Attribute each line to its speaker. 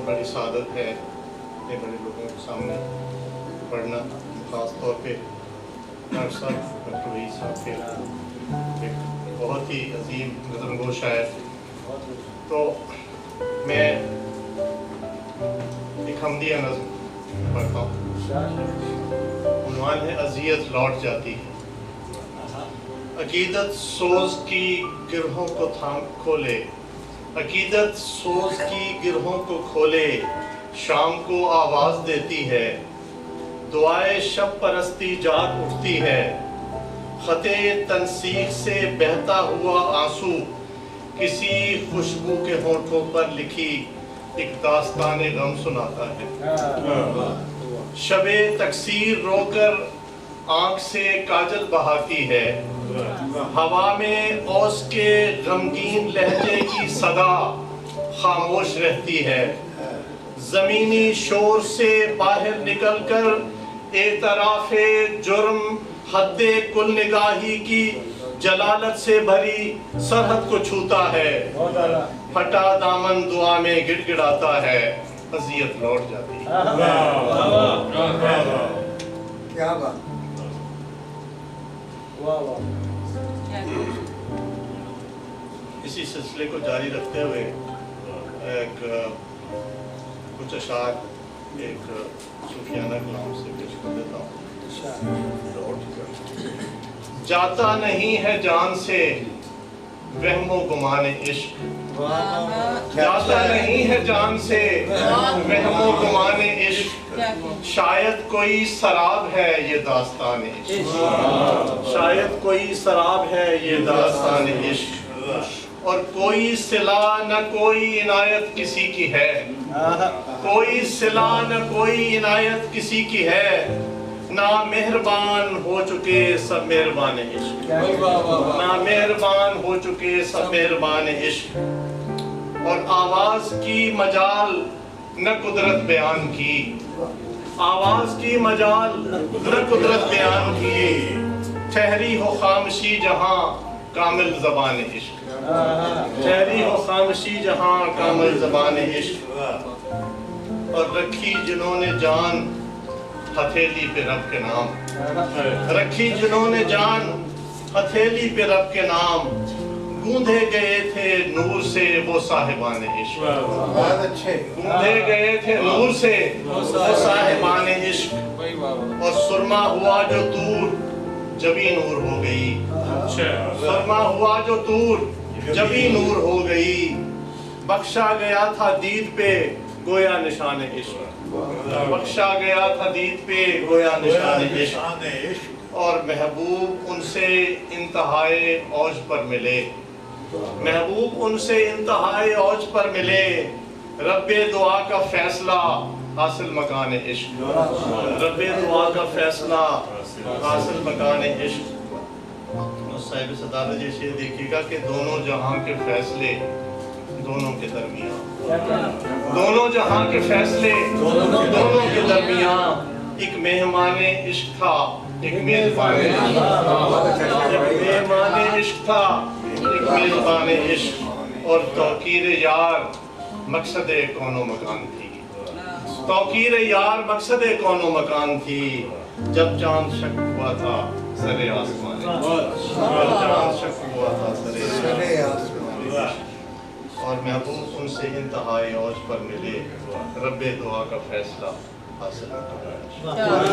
Speaker 1: بہت بڑی سعادت ہے اتنے بڑے لوگوں کے سامنے پڑھنا، خاص طور پہ ڈاکٹر صاحب ڈاکٹر وحید صاحب کے ایک بہت ہی عظیم نظم گو شاعر. تو میں ایک حمدیہ نظم پڑھتا ہوں. عنوان ہے اذیت لوٹ جاتی ہے. عقیدت سوز کی گرہوں کو تھام کھولے، عقیدت سوز کی گرہوں کو کھولے، شام کو آواز دیتی ہے، دعائے شب پرستی جاگ اٹھتی ہے، خط تنسیق سے بہتا ہوا آنسو کسی خوشبو کے ہونٹوں پر لکھی ایک داستان غم سناتا ہے. شب تکثیر رو کر آنکھ سے کاجل بہاتی ہے، ہوا میں اوس کے غمگین لہجے کی صدا خاموش رہتی ہے، زمینی شور سے باہر نکل کر اعتراف جرم حد کل نگاہی کی جلالت سے بھری سرحد کو چھوتا ہے، پھٹا دامن دعا میں گڑ گڑاتا ہے، اذیت لوٹ جاتی ہے.
Speaker 2: کیا بات.
Speaker 1: اسی سلسلے کو جاری رکھتے ہوئے کچھ اشعار ایک صوفیانہ کلام سے پیش کر دیتا ہوں. جاتا نہیں ہے جان سے وہم و گمان عشق، جاتا نہیں ہے جان سے وہم و گمان عشق، شاید کوئی سراب ہے یہ داستان عشق، شاید کوئی سراب ہے یہ داستان عشق، اور کوئی صلہ نہ کوئی عنایت کسی کی ہے، کوئی صلہ نہ کوئی عنایت کسی کی ہے، نا مہربان ہو چکے سب مہربان عشق، نا مہربان ہو چکے سب مہربان عشق، اور آواز کی مجال نہ قدرت بیان کی، آواز کی مجال نہ قدرت بیان کی، ٹھہری ہو خاموشی جہاں کامل زبان عشق، ٹھہری ہو خاموشی جہاں کامل زبان عشق، اور رکھی جنہوں نے جان ہتھیلی پہ رب کے نام، رکھی جنہوں نے جان ہتھیلی پہ رب کے نام، گوندھے گئے تھے نور سے وہ صاحبان عشق، گوندھے گئے تھے نور سے وہ صاحبان عشق، اور سرما ہوا جو طور جبھی نور ہو گئی، سرما ہوا جو طور جبھی نور ہو گئی، بخشا گیا تھا دید پہ گویا نشان عشق، بخشا گیا تھا دید پہ گویا نشان عشق، اور محبوب ان سے انتہائے اوج پر ملے، محبوب ان سے انتہائے اوج پر ملے، رب دعا کا فیصلہ حاصل مکان عشق، رب دعا کا فیصلہ حاصل مکان عشق. صاحب صدارت جی سے دیکھیے گا کہ دونوں جہاں کے فیصلے دونوں کے درمیان، دونوں جہاں کے فیصلے دونوں کے درمیان، ایک مہمان عشق تھا ایک میزبان عشق، ایک مہمان عشق تھا ایک میزبان عشق، اور توقیر یار مقصد کون و مکان تھی، توقیر یار مقصد کون و مکان تھی، جب چاند شک ہوا تھا سر آسمان، جب چاند شک ہوا تھا سر آسمان، اور محبوب ان سے انتہائی اوج پر ملے، رب دعا کا فیصلہ حاصل کرنا.